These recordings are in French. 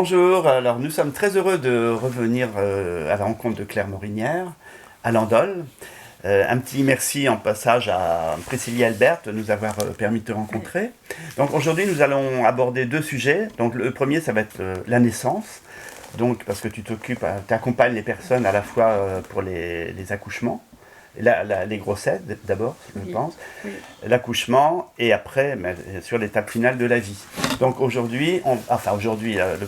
Bonjour, alors nous sommes très heureux de revenir à la rencontre de Claire Morinière à Landol. Un petit merci en passage à Priscilla Albert de nous avoir permis de te rencontrer. Donc aujourd'hui nous allons aborder deux sujets. Donc le premier ça va être la naissance. Donc parce que tu accompagnes les personnes à la fois pour les accouchements, les grossesses d'abord, je pense, oui. L'accouchement et après sur l'étape finale de la vie. Donc aujourd'hui, le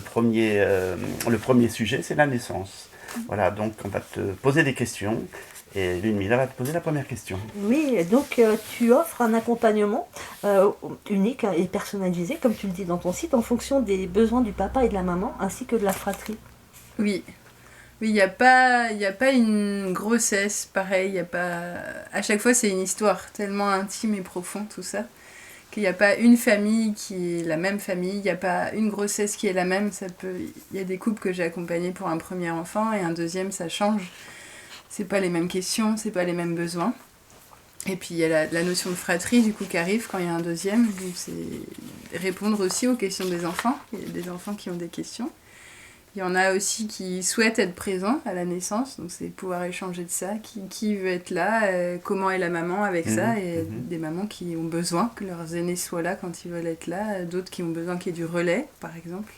premier sujet c'est la naissance. Voilà, donc on va te poser des questions. Et Ludmilla va te poser la première question. Oui, donc tu offres un accompagnement unique et personnalisé, comme tu le dis dans ton site, en fonction des besoins du papa et de la maman, ainsi que de la fratrie. Oui, il n'y a pas une grossesse pareil, à chaque fois c'est une histoire tellement intime et profonde tout ça, qu'il n'y a pas une famille qui est la même famille, il n'y a pas une grossesse qui est la même. Il y a des couples que j'ai accompagnés pour un premier enfant et un deuxième ça change. C'est pas les mêmes questions, c'est pas les mêmes besoins. Et puis il y a la notion de fratrie du coup qui arrive quand il y a un deuxième. Donc c'est répondre aussi aux questions des enfants. Il y a des enfants qui ont des questions. Il y en a aussi qui souhaitent être présents à la naissance, donc c'est pouvoir échanger de ça, qui veut être là, comment est la maman avec ça, et des mamans qui ont besoin que leurs aînés soient là quand ils veulent être là, d'autres qui ont besoin qu'il y ait du relais, par exemple.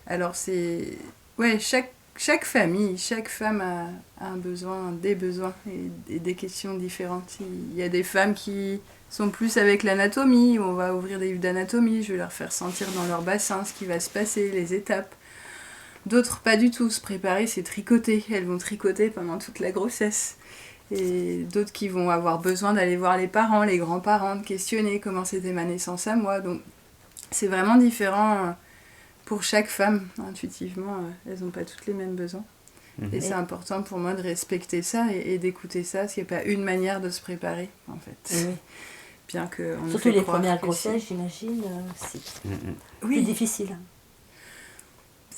Alors c'est... Ouais, chaque famille, chaque femme a un besoin, des besoins et des questions différentes. Il y a des femmes qui sont plus avec l'anatomie, où on va ouvrir des livres d'anatomie, je vais leur faire sentir dans leur bassin ce qui va se passer, les étapes. D'autres pas du tout, se préparer c'est tricoter, elles vont tricoter pendant toute la grossesse. Et d'autres qui vont avoir besoin d'aller voir les parents, les grands-parents, de questionner comment c'était ma naissance à moi. Donc c'est vraiment différent pour chaque femme, intuitivement, elles n'ont pas toutes les mêmes besoins. Et c'est important pour moi de respecter ça et d'écouter ça, parce qu'il n'y a pas une manière de se préparer, en fait. Oui. Bien que on surtout les premières grossesses, j'imagine, c'est plus difficile.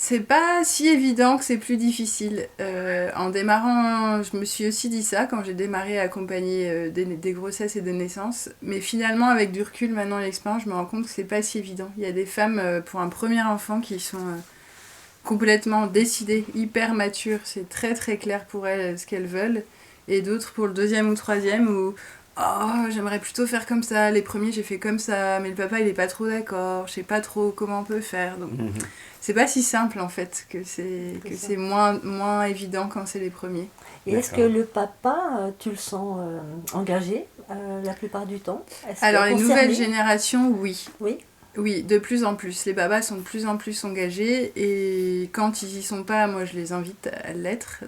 C'est pas si évident que c'est plus difficile. En démarrant, je me suis aussi dit ça quand j'ai démarré à accompagner des grossesses et des naissances. Mais finalement, avec du recul, maintenant l'expérience, je me rends compte que c'est pas si évident. Il y a des femmes pour un premier enfant qui sont complètement décidées, hyper matures. C'est très très clair pour elles ce qu'elles veulent. Et d'autres pour le deuxième ou troisième où j'aimerais plutôt faire comme ça. Les premiers, j'ai fait comme ça, mais le papa, il est pas trop d'accord. Je sais pas trop comment on peut faire. Donc, c'est pas si simple en fait, que c'est moins évident quand c'est les premiers. Et est-ce que le papa, tu le sens engagé la plupart du temps? Alors les nouvelles générations, oui. Oui. Oui, de plus en plus. Les papas sont de plus en plus engagés et quand ils y sont pas, moi je les invite à l'être.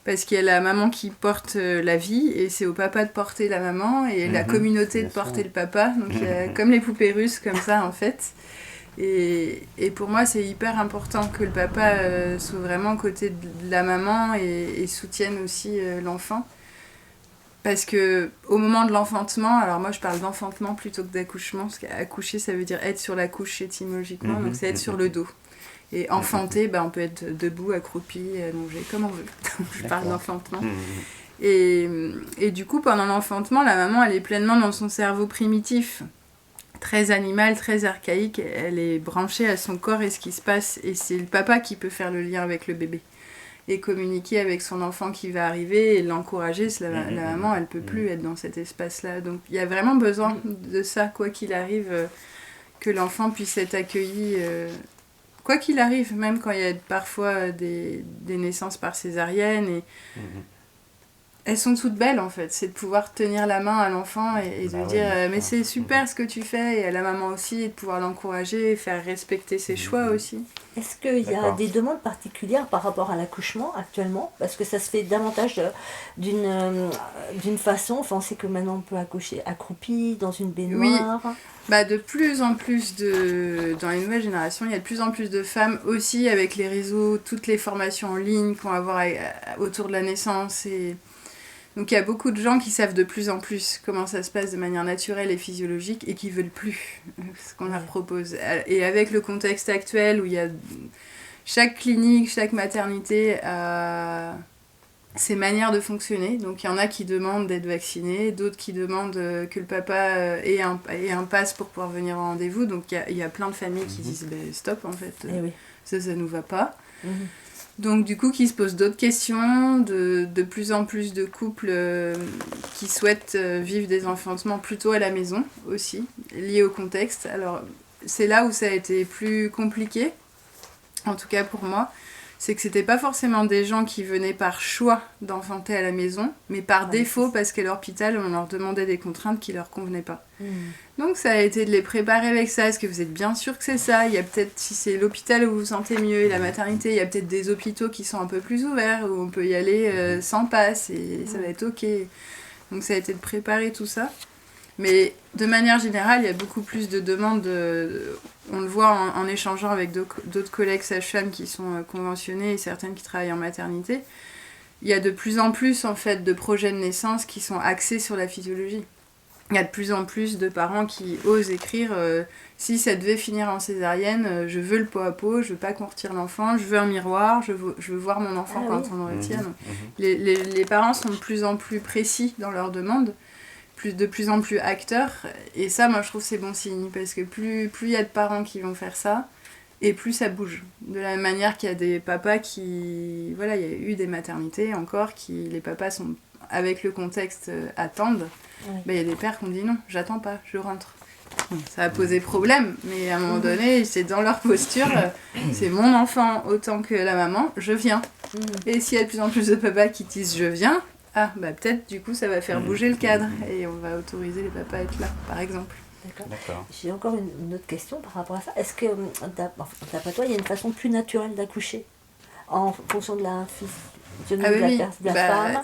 Parce qu'il y a la maman qui porte la vie et c'est au papa de porter la maman et la communauté de porter le papa. Donc il y a comme les poupées russes comme ça en fait. Et pour moi, c'est hyper important que le papa soit vraiment aux côtés de la maman et soutienne aussi l'enfant. Parce que au moment de l'enfantement, alors moi je parle d'enfantement plutôt que d'accouchement, parce qu'accoucher ça veut dire être sur la couche étymologiquement, donc c'est être sur le dos. Et enfanter, on peut être debout, accroupi, allongé, comme on veut. Je parle d'enfantement. Et du coup, pendant l'enfantement, la maman elle est pleinement dans son cerveau primitif. Très animale, très archaïque, elle est branchée à son corps et ce qui se passe, et c'est le papa qui peut faire le lien avec le bébé et communiquer avec son enfant qui va arriver et l'encourager. La maman, elle peut plus être dans cet espace-là, donc il y a vraiment besoin de ça, quoi qu'il arrive, que l'enfant puisse être accueilli, quoi qu'il arrive, même quand il y a parfois des naissances par césarienne et elles sont toutes belles en fait, c'est de pouvoir tenir la main à l'enfant et de dire mais c'est super ce que tu fais, et à la maman aussi, et de pouvoir l'encourager et faire respecter ses choix aussi. Est-ce qu'il y a des demandes particulières par rapport à l'accouchement actuellement? Parce que ça se fait davantage d'une façon, enfin on sait que maintenant on peut accoucher accroupi, dans une baignoire. Oui. De plus en plus dans les nouvelles générations, il y a de plus en plus de femmes aussi avec les réseaux, toutes les formations en ligne qu'on va avoir autour de la naissance et... Donc il y a beaucoup de gens qui savent de plus en plus comment ça se passe de manière naturelle et physiologique et qui veulent plus ce qu'on leur propose. Et avec le contexte actuel où il y a chaque clinique, chaque maternité a ses manières de fonctionner. Donc il y en a qui demandent d'être vaccinés, d'autres qui demandent que le papa ait un pass pour pouvoir venir au rendez-vous. Donc il y a plein de familles qui disent stop en fait. Ça nous va pas. Donc du coup, qui se posent d'autres questions, de plus en plus de couples qui souhaitent vivre des enfantements plutôt à la maison aussi, liés au contexte. Alors c'est là où ça a été plus compliqué, en tout cas pour moi, c'est que c'était pas forcément des gens qui venaient par choix d'enfanter à la maison, mais par défaut parce qu'à l'hôpital on leur demandait des contraintes qui leur convenaient pas. Donc ça a été de les préparer avec ça. Est-ce que vous êtes bien sûr que c'est ça ? Il y a peut-être, si c'est l'hôpital où vous vous sentez mieux et la maternité, il y a peut-être des hôpitaux qui sont un peu plus ouverts, où on peut y aller sans passe et ça va être ok. Donc ça a été de préparer tout ça. Mais de manière générale, il y a beaucoup plus de demandes. On le voit en échangeant avec d'autres collègues sages-femmes qui sont conventionnés et certaines qui travaillent en maternité. Il y a de plus en plus en fait, de projets de naissance qui sont axés sur la physiologie. Il y a de plus en plus de parents qui osent écrire si ça devait finir en césarienne, je veux le pot à pot, je veux pas qu'on retire l'enfant, je veux un miroir, je veux voir mon enfant quand on le retire. Les parents sont de plus en plus précis dans leurs demandes, de plus en plus acteurs, et ça moi je trouve c'est bon signe, parce que plus il y a de parents qui vont faire ça, et plus ça bouge. De la même manière qu'il y a des papas qui... Voilà, il y a eu des maternités encore, les papas sont, avec le contexte, attendent. Il y a des pères qui ont dit non, j'attends pas, je rentre. Bon, ça a posé problème, mais à un moment donné, c'est dans leur posture, c'est mon enfant autant que la maman, je viens. Et s'il y a de plus en plus de papas qui disent je viens, peut-être du coup ça va faire bouger le cadre et on va autoriser les papas à être là, par exemple. D'accord. J'ai encore une autre question par rapport à ça. Est-ce que, d'après toi, il y a une façon plus naturelle d'accoucher en fonction de la physionomie de la femme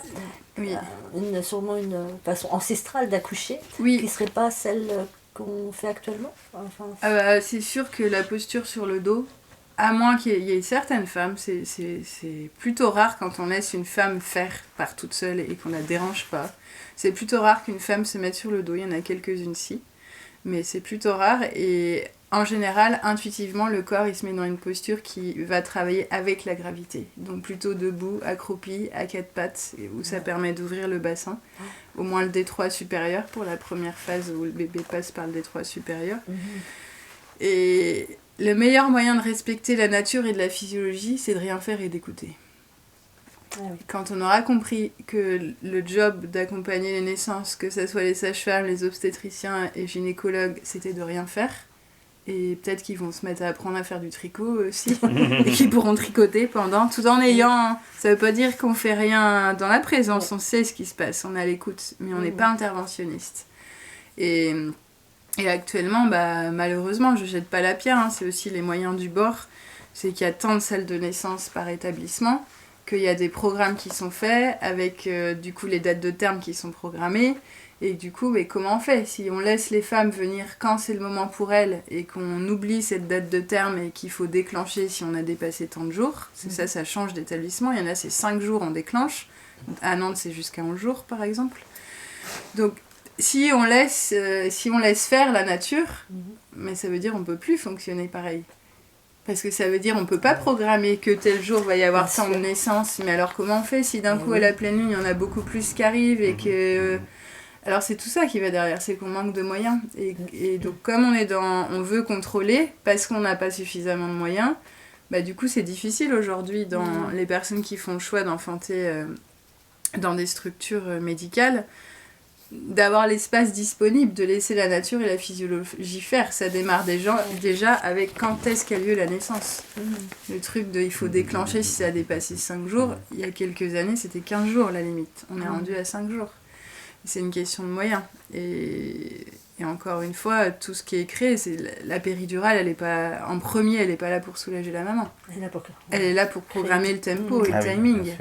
sûrement une façon ancestrale d'accoucher qui ne serait pas celle qu'on fait actuellement c'est sûr que la posture sur le dos, à moins qu'il y ait certaines femmes, c'est plutôt rare quand on laisse une femme faire par toute seule et qu'on ne la dérange pas. C'est plutôt rare qu'une femme se mette sur le dos, il y en a quelques-unes si. Mais c'est plutôt rare et en général, intuitivement, le corps il se met dans une posture qui va travailler avec la gravité. Donc plutôt debout, accroupi, à quatre pattes, où ça permet d'ouvrir le bassin, au moins le détroit supérieur pour la première phase où le bébé passe par le détroit supérieur. Et le meilleur moyen de respecter la nature et de la physiologie, c'est de rien faire et d'écouter. Quand on aura compris que le job d'accompagner les naissances, que ce soit les sages-femmes, les obstétriciens et gynécologues, c'était de rien faire, et peut-être qu'ils vont se mettre à apprendre à faire du tricot aussi, et qu'ils pourront tricoter pendant, tout en ayant... Ça veut pas dire qu'on fait rien dans la présence, on sait ce qui se passe, on est à l'écoute, mais on n'est pas interventionniste. Et actuellement, malheureusement, je jette pas la pierre, c'est aussi les moyens du bord, c'est qu'il y a tant de salles de naissance par établissement, qu'il y a des programmes qui sont faits avec du coup les dates de terme qui sont programmées et du coup comment on fait si on laisse les femmes venir quand c'est le moment pour elles et qu'on oublie cette date de terme et qu'il faut déclencher si on a dépassé tant de jours, ça change d'établissement, il y en a c'est 5 jours on déclenche, à Nantes c'est jusqu'à 11 jours par exemple, donc si on laisse faire la nature, mais ça veut dire on peut plus fonctionner pareil. Parce que ça veut dire on peut pas programmer que tel jour va y avoir tant de naissances, mais alors comment on fait si d'un coup à la pleine lune il y en a beaucoup plus qui arrivent et que... Alors c'est tout ça qui va derrière, c'est qu'on manque de moyens. Et donc comme on veut contrôler, parce qu'on n'a pas suffisamment de moyens, du coup c'est difficile aujourd'hui dans les personnes qui font le choix d'enfanter dans des structures médicales, d'avoir l'espace disponible, de laisser la nature et la physiologie faire. Ça démarre déjà avec quand est-ce qu'a lieu la naissance. Le truc de il faut déclencher si ça a dépassé 5 jours, il y a quelques années c'était 15 jours la limite. On est rendu à 5 jours. C'est une question de moyens. Et encore une fois, tout ce qui est créé, c'est la péridurale, elle est pas en premier, elle n'est pas là pour soulager la maman. Elle est là pour programmer le tempo et le timing.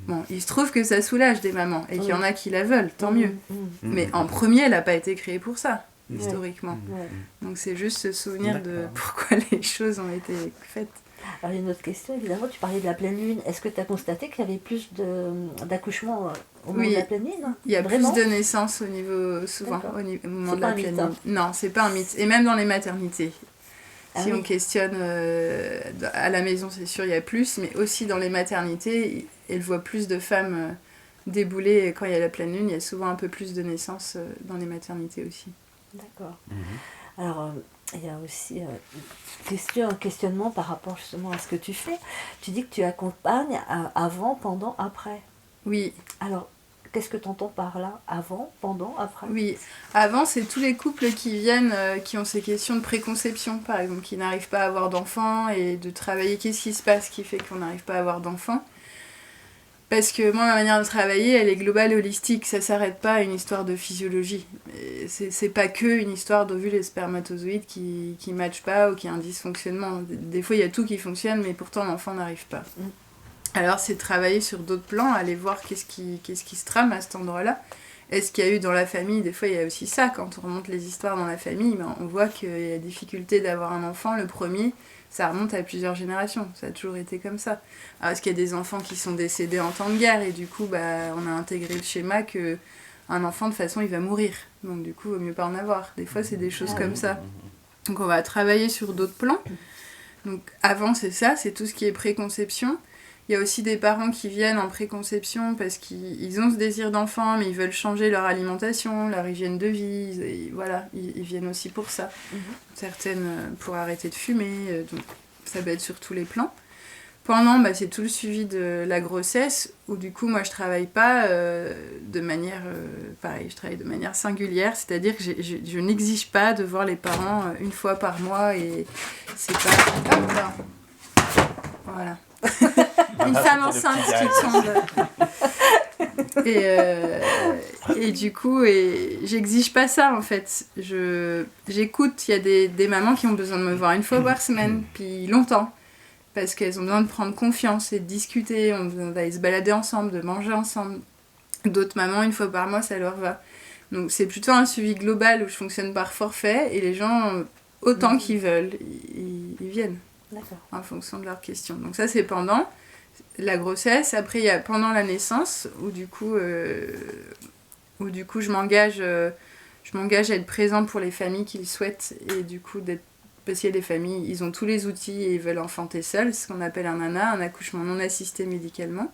Bon, il se trouve que ça soulage des mamans et qu'il y en a qui la veulent, tant mieux. Mais en premier, elle n'a pas été créée pour ça, historiquement. Donc c'est juste se souvenir de pourquoi les choses ont été faites. Alors, une autre question, évidemment, tu parlais de la pleine lune. Est-ce que tu as constaté qu'il y avait plus d'accouchements au moment de la pleine lune ? Il y a plus de naissances au moment de la pleine lune. Non, c'est pas un mythe. Et même dans les maternités. Si on questionne à la maison, c'est sûr, il y a plus, mais aussi dans les maternités, elles voient plus de femmes débouler quand il y a la pleine lune. Il y a souvent un peu plus de naissances dans les maternités aussi. D'accord. Alors, il y a aussi un questionnement par rapport justement à ce que tu fais. Tu dis que tu accompagnes avant, pendant, après. Oui. Alors, qu'est-ce que tu entends par là? Avant, pendant, après? Oui, avant, c'est tous les couples qui viennent, qui ont ces questions de préconception, par exemple, qui n'arrivent pas à avoir d'enfants et de travailler qu'est-ce qui se passe qui fait qu'on n'arrive pas à avoir d'enfants. Parce que moi, ma manière de travailler, elle est globale et holistique. Ça s'arrête pas à une histoire de physiologie. Et c'est pas que une histoire d'ovules et spermatozoïdes qui matchent pas ou qui a un dysfonctionnement. Des fois, il y a tout qui fonctionne, mais pourtant l'enfant n'arrive pas. Alors, c'est de travailler sur d'autres plans, aller voir qu'est-ce qui se trame à cet endroit-là. Est-ce qu'il y a eu dans la famille, des fois il y a aussi ça, quand on remonte les histoires dans la famille, ben, on voit qu'il y a difficulté d'avoir un enfant, le premier, ça remonte à plusieurs générations, ça a toujours été comme ça. Alors est-ce qu'il y a des enfants qui sont décédés en temps de guerre, et du coup bah, on a intégré le schéma que un enfant de toute façon il va mourir, donc du coup il vaut mieux pas en avoir. Des fois c'est des choses comme ça. Donc on va travailler sur d'autres plans. Donc avant c'est ça, c'est tout ce qui est préconception. Il y a aussi des parents qui viennent en préconception parce qu'ils ont ce désir d'enfant, mais ils veulent changer leur alimentation, leur hygiène de vie. Et voilà, ils viennent aussi pour ça. Certaines pour arrêter de fumer, donc ça peut être sur tous les plans. Pendant, bah, c'est tout le suivi de la grossesse, où du coup, moi, je travaille pas de manière... pareil, je travaille de manière singulière, c'est-à-dire que je n'exige pas de voir les parents une fois par mois, et c'est pas... Hop là. Voilà. Une femme enceinte qui tombe. Et du coup, j'exige pas ça en fait. J'écoute, il y a des mamans qui ont besoin de me voir une fois par semaine, puis longtemps. Parce qu'elles ont besoin de prendre confiance et de discuter, on va aller se balader ensemble, de manger ensemble. D'autres mamans, une fois par mois, ça leur va. Donc c'est plutôt un suivi global où je fonctionne par forfait et les gens, autant qu'ils veulent, ils viennent. D'accord. En fonction de leurs questions. Donc ça c'est pendant la grossesse. Après il y a pendant la naissance où du coup je m'engage à être présente pour les familles qui le souhaitent et du coup parce qu'il y a des familles, ils ont tous les outils et ils veulent enfanter seuls, ce qu'on appelle un ANA, un accouchement non assisté médicalement.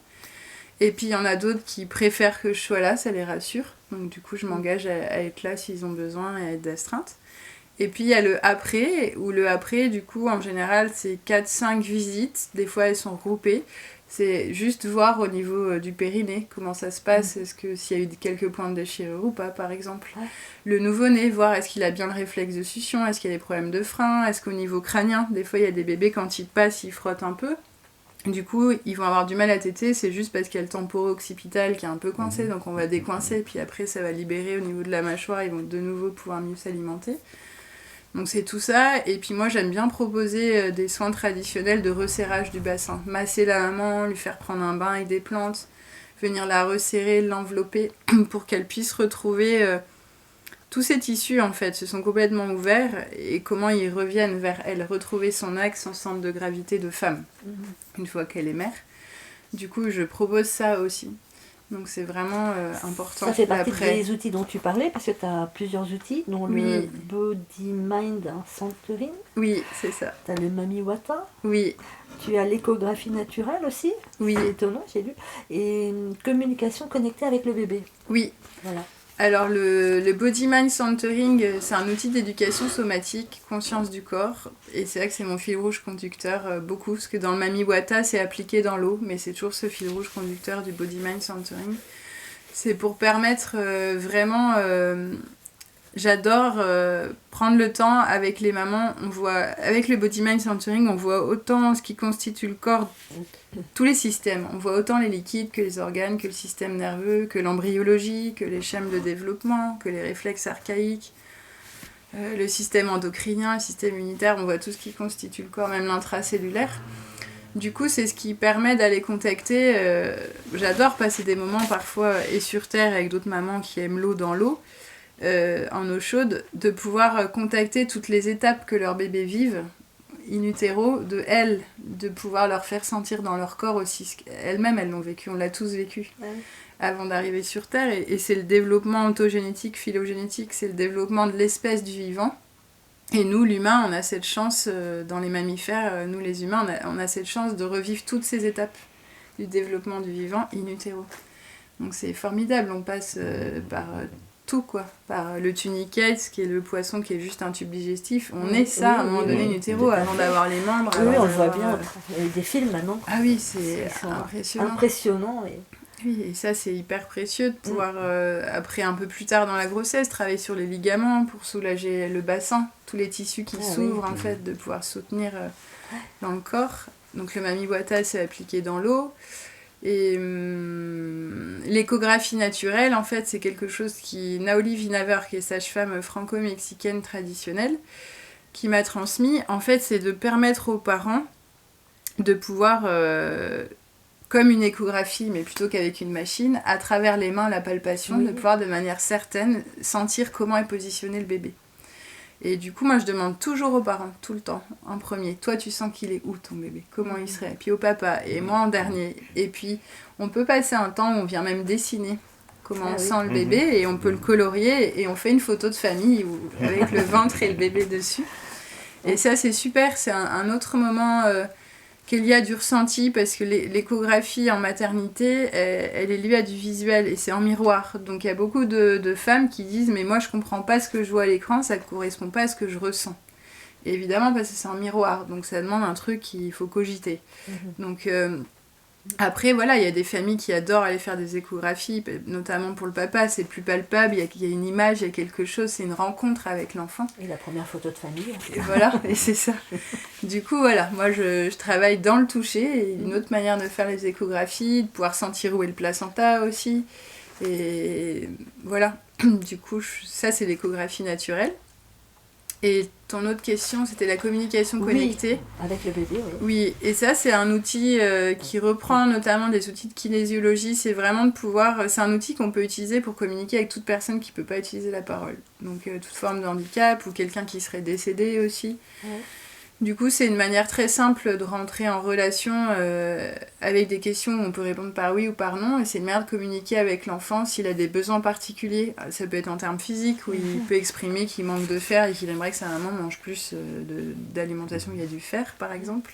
Et puis il y en a d'autres qui préfèrent que je sois là, ça les rassure. Donc du coup je m'engage à être là s'ils ont besoin et à être d'astreinte. Et puis il y a le après, où le après, du coup, en général, c'est 4-5 visites. Des fois, elles sont regroupées. C'est juste voir au niveau du périnée comment ça se passe. Est-ce que s'il y a eu quelques points de déchirure ou pas, par exemple. Le nouveau-né, voir est-ce qu'il a bien le réflexe de succion, est-ce qu'il y a des problèmes de frein, est-ce qu'au niveau crânien, des fois, il y a des bébés, quand ils passent, ils frottent un peu. Du coup, ils vont avoir du mal à téter, c'est juste parce qu'il y a le temporo-occipital qui est un peu coincé, donc on va décoincer, puis après, ça va libérer au niveau de la mâchoire, ils vont de nouveau pouvoir mieux s'alimenter. Donc c'est tout ça, et puis moi j'aime bien proposer des soins traditionnels de resserrage du bassin. Masser la maman, lui faire prendre un bain avec des plantes, venir la resserrer, l'envelopper pour qu'elle puisse retrouver tous ces tissus en fait, se sont complètement ouverts et comment ils reviennent vers elle, retrouver son axe, son centre de gravité de femme, une fois qu'elle est mère. Du coup je propose ça aussi. Donc c'est vraiment important. Ça fait partie des outils dont tu parlais, parce que tu as plusieurs outils, dont le Body Mind Centering. Oui, c'est ça. Tu as le Mami Wata. Oui. Tu as l'échographie naturelle aussi. Oui. C'est étonnant, j'ai lu. Et une communication connectée avec le bébé. Oui. Voilà. Alors le Body Mind Centering, c'est un outil d'éducation somatique, conscience du corps, et c'est vrai que c'est mon fil rouge conducteur beaucoup, parce que dans le Mami Wata c'est appliqué dans l'eau, mais c'est toujours ce fil rouge conducteur du Body Mind Centering. C'est pour permettre vraiment, j'adore prendre le temps avec les mamans, avec le Body Mind Centering, on voit autant ce qui constitue le corps, tous les systèmes, on voit autant les liquides que les organes, que le système nerveux, que l'embryologie, que les schèmes de développement, que les réflexes archaïques, le système endocrinien, le système immunitaire, on voit tout ce qui constitue le corps, même l'intracellulaire. Du coup, c'est ce qui permet d'aller contacter, j'adore passer des moments parfois et sur Terre avec d'autres mamans qui aiment l'eau dans l'eau, en eau chaude, de pouvoir contacter toutes les étapes que leurs bébés vivent, in utero, de pouvoir leur faire sentir dans leur corps aussi. Elles-mêmes, elles l'ont vécu, on l'a tous vécu avant d'arriver sur Terre. Et c'est le développement ontogénétique, phylogénétique, c'est le développement de l'espèce du vivant. Et nous, l'humain, on a cette chance, dans les mammifères, nous les humains, on a cette chance de revivre toutes ces étapes du développement du vivant in utero. Donc c'est formidable, on passe par tout, quoi. Par le tunicate, qui est le poisson qui est juste un tube digestif. On est ça, à un moment donné, in utero, avant d'avoir les membres. Oui, on le voit bien. Il y a des films maintenant. Ah oui, c'est impressionnant. Impressionnant, et... Oui, et ça, c'est hyper précieux de pouvoir, après, un peu plus tard dans la grossesse, travailler sur les ligaments pour soulager le bassin, tous les tissus qui s'ouvrent, en fait, de pouvoir soutenir dans le corps. Donc, le Mami Wata, c'est appliqué dans l'eau. Et l'échographie naturelle, en fait, c'est quelque chose qui... Naoli Vinaver, qui est sage-femme franco-mexicaine traditionnelle, qui m'a transmis, en fait, c'est de permettre aux parents de pouvoir... comme une échographie, mais plutôt qu'avec une machine, à travers les mains, la palpation, de pouvoir de manière certaine sentir comment est positionné le bébé. Et du coup, moi, je demande toujours aux parents, tout le temps, en premier, toi, tu sens qu'il est où ton bébé ? Comment il serait ? Puis au papa, et moi en dernier. Et puis, on peut passer un temps où on vient même dessiner comment on sent le bébé, et on peut le colorier, et on fait une photo de famille avec le ventre et le bébé dessus. Et ça, c'est super, c'est un autre moment... qu'il y a du ressenti, parce que l'échographie en maternité, elle est liée à du visuel, et c'est en miroir. Donc il y a beaucoup de femmes qui disent « mais moi je comprends pas ce que je vois à l'écran, ça ne correspond pas à ce que je ressens ». Et évidemment, parce que c'est en miroir, donc ça demande un truc qu'il faut cogiter. Donc après, voilà, il y a des familles qui adorent aller faire des échographies, notamment pour le papa, c'est plus palpable, il y a une image, il y a quelque chose, c'est une rencontre avec l'enfant. Et la première photo de famille. Et voilà, et c'est ça. Du coup, voilà, moi je travaille dans le toucher, et une autre manière de faire les échographies, de pouvoir sentir où est le placenta aussi. Et voilà, du coup, ça c'est l'échographie naturelle. Et ton autre question, c'était la communication connectée. Avec le bébé, oui. Oui, et ça, c'est un outil qui reprend notamment des outils de kinésiologie. C'est vraiment de pouvoir... C'est un outil qu'on peut utiliser pour communiquer avec toute personne qui ne peut pas utiliser la parole. Donc, toute forme de handicap ou quelqu'un qui serait décédé aussi. Ouais. Du coup, c'est une manière très simple de rentrer en relation avec des questions où on peut répondre par oui ou par non. Et c'est une manière de communiquer avec l'enfant s'il a des besoins particuliers. Ça peut être en termes physiques, où il peut exprimer qu'il manque de fer et qu'il aimerait que sa maman mange plus d'alimentation où il y a du fer, par exemple.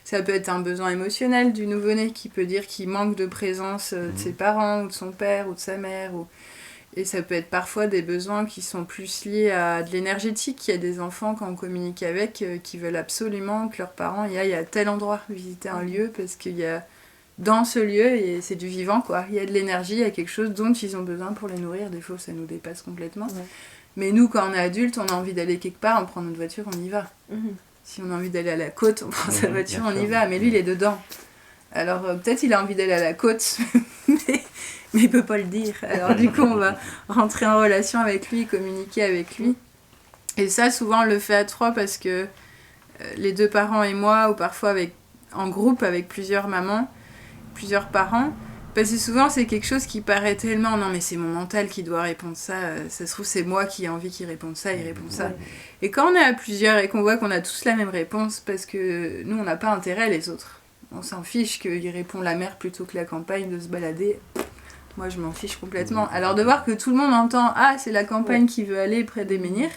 Ça peut être un besoin émotionnel du nouveau-né qui peut dire qu'il manque de présence de ses parents, ou de son père, ou de sa mère, Et ça peut être parfois des besoins qui sont plus liés à de l'énergétique. Il y a des enfants, quand on communique avec, qui veulent absolument que leurs parents y aillent à tel endroit, visiter un lieu, parce qu'il y a dans ce lieu, et c'est du vivant, quoi. Il y a de l'énergie, il y a quelque chose dont ils ont besoin pour les nourrir. Des fois, ça nous dépasse complètement. Ouais. Mais nous, quand on est adulte, on a envie d'aller quelque part, on prend notre voiture, on y va. Si on a envie d'aller à la côte, on prend sa voiture, on y va. Mais lui, il est dedans. Alors, peut-être il a envie d'aller à la côte, mais il peut pas le dire. Alors du coup, on va rentrer en relation avec lui, communiquer avec lui. Et ça, souvent, on le fait à 3 parce que les 2 parents et moi, ou parfois en groupe avec plusieurs mamans, plusieurs parents, parce que souvent, c'est quelque chose qui paraît tellement « non, mais c'est mon mental qui doit répondre ça, ça se trouve, c'est moi qui ai envie qu'il réponde ça, il répond ça. » Et quand on est à plusieurs et qu'on voit qu'on a tous la même réponse, parce que nous, on n'a pas intérêt les autres. On s'en fiche qu'il répond la mer plutôt que la campagne, de se balader. Moi, je m'en fiche complètement. Alors, de voir que tout le monde entend « ah, c'est la campagne qui veut aller près des menhirs »,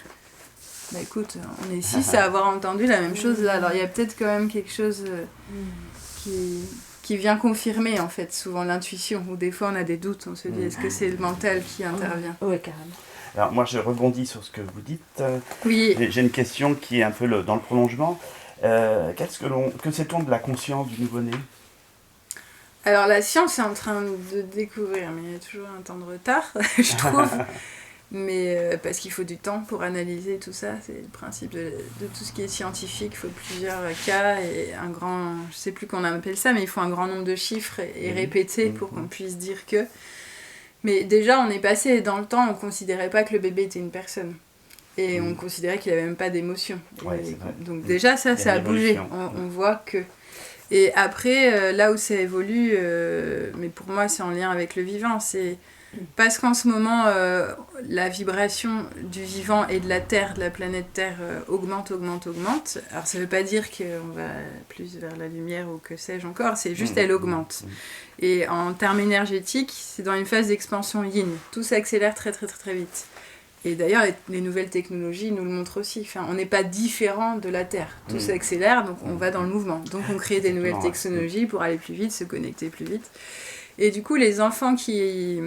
bah écoute, on est 6 à avoir entendu la même chose là. Alors, il y a peut-être quand même quelque chose qui vient confirmer, en fait, souvent l'intuition. Ou des fois, on a des doutes. On se dit « est-ce que c'est le mental qui intervient ?» Oui, carrément. Alors, moi, je rebondis sur ce que vous dites. Oui. J'ai une question qui est un peu dans le prolongement. Que sait-on de la conscience du nouveau-né ? Alors la science est en train de découvrir, mais il y a toujours un temps de retard, je trouve. Mais parce qu'il faut du temps pour analyser tout ça, c'est le principe de tout ce qui est scientifique. Il faut plusieurs cas et un grand, je sais plus qu'on appelle ça, mais il faut un grand nombre de chiffres et répéter pour qu'on puisse dire que. Mais déjà, on est passé dans le temps, on considérait pas que le bébé était une personne. Et on considérait qu'il n'avait même pas d'émotion. Ouais, donc déjà, ça a bougé. On voit que... Et après, là où ça évolue, mais pour moi, c'est en lien avec le vivant, c'est parce qu'en ce moment, la vibration du vivant et de la Terre, de la planète Terre, augmente. Alors, ça ne veut pas dire qu'on va plus vers la lumière ou que sais-je encore, c'est juste elle augmente. Et en termes énergétiques, c'est dans une phase d'expansion yin. Tout s'accélère très vite. Et d'ailleurs, les nouvelles technologies nous le montrent aussi. Enfin, on n'est pas différent de la Terre. Tout s'accélère, donc on va dans le mouvement. Donc on crée des nouvelles technologies pour aller plus vite, se connecter plus vite. Et du coup, les enfants qui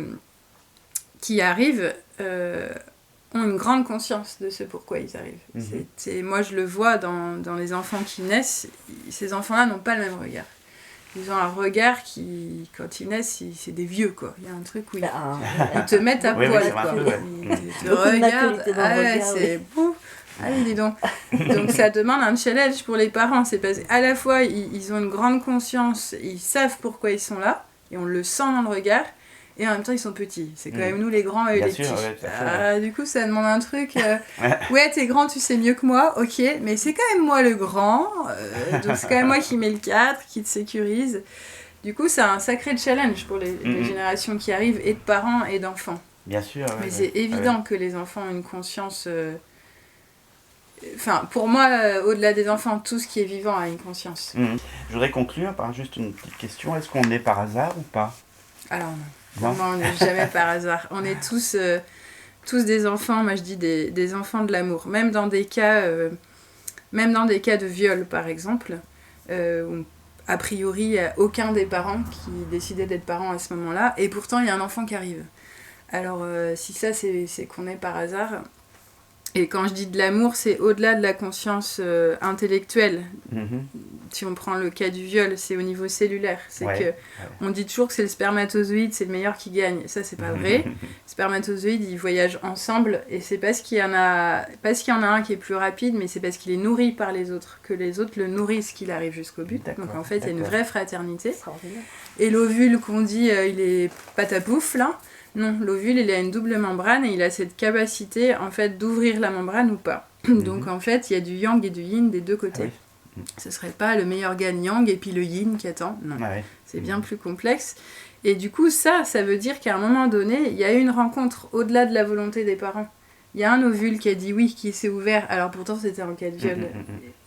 qui arrivent ont une grande conscience de ce pourquoi ils arrivent. Moi, je le vois dans les enfants qui naissent, ces enfants-là n'ont pas le même regard. Ils ont un regard qui, quand ils naissent, c'est des vieux, quoi. Il y a un truc où ils te mettent à poil, quoi. Ils te regardent. C'est... Allez, dis donc. Donc ça demande un challenge pour les parents. C'est parce qu'à la fois, ils ont une grande conscience, ils savent pourquoi ils sont là, et on le sent dans le regard, et en même temps, ils sont petits. C'est quand même nous les grands et les petits. Du coup, ça demande un truc. Ouais, t'es grand, tu sais mieux que moi, ok, mais c'est quand même moi le grand. Donc c'est quand même moi qui mets le cadre, qui te sécurise. Du coup, c'est un sacré challenge pour les générations qui arrivent, et de parents et d'enfants. Bien sûr. Mais c'est évident que les enfants ont une conscience... Enfin, pour moi, au-delà des enfants, tout ce qui est vivant a une conscience. Je voudrais conclure par juste une petite question. Est-ce qu'on est par hasard ou pas? Alors non. Pour moi, on n'est jamais par hasard. On est tous des enfants, moi je dis des enfants de l'amour. Même dans des cas de viol, par exemple, où a priori, il n'y a aucun des parents qui décidait d'être parents à ce moment-là, et pourtant, il y a un enfant qui arrive. Alors, si ça, c'est qu'on est par hasard... Et quand je dis de l'amour, c'est au-delà de la conscience intellectuelle. Si on prend le cas du viol, c'est au niveau cellulaire. C'est on dit toujours que c'est le spermatozoïde, c'est le meilleur qui gagne. Ça, c'est pas vrai. Les spermatozoïdes, ils voyagent ensemble, et c'est parce qu'il y en a un qui est plus rapide, mais c'est parce qu'il est nourri par les autres, que les autres le nourrissent qu'il arrive jusqu'au but. Donc en fait, il y a une vraie fraternité. Et l'ovule qu'on dit, il est patapouf, là. Non, l'ovule, il a une double membrane et il a cette capacité, en fait, d'ouvrir la membrane ou pas. Donc, en fait, il y a du yang et du yin des deux côtés. Ce serait pas le meilleur yang et puis le yin qui attend. Non, c'est bien plus complexe. Et du coup, ça veut dire qu'à un moment donné, il y a eu une rencontre au-delà de la volonté des parents. Il y a un ovule qui a dit oui, qui s'est ouvert. Alors, pourtant, c'était en cas de viol.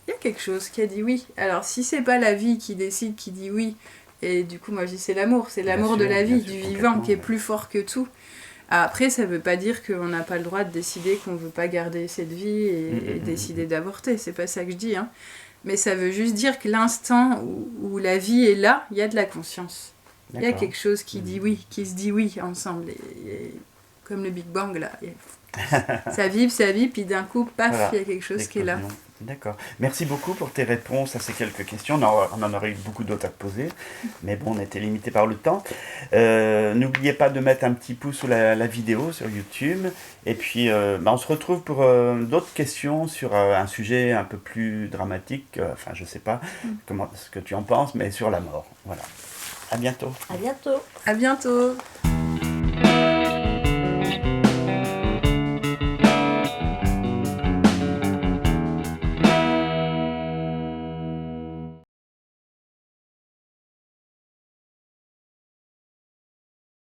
Il y a quelque chose qui a dit oui. Alors, si c'est pas la vie qui décide, qui dit oui... Et du coup, moi, je dis c'est l'amour de la vie, du vivant, qui est plus fort que tout. Après, ça veut pas dire qu'on n'a pas le droit de décider qu'on veut pas garder cette vie et décider d'avorter. C'est pas ça que je dis, hein. Mais ça veut juste dire que l'instant où la vie est là, il y a de la conscience. Il y a quelque chose qui dit oui, qui se dit oui ensemble. Et comme le Big Bang, là. Ça vibre, puis d'un coup, paf, il y a quelque chose qui est là. D'accord. Merci beaucoup pour tes réponses à ces quelques questions. On en aurait eu beaucoup d'autres à te poser, mais bon, on était limité par le temps. N'oubliez pas de mettre un petit pouce sous la vidéo sur YouTube. Et puis, on se retrouve pour d'autres questions sur un sujet un peu plus dramatique. Enfin, je ne sais pas ce que tu en penses, mais sur la mort. Voilà. À bientôt. À bientôt. À bientôt.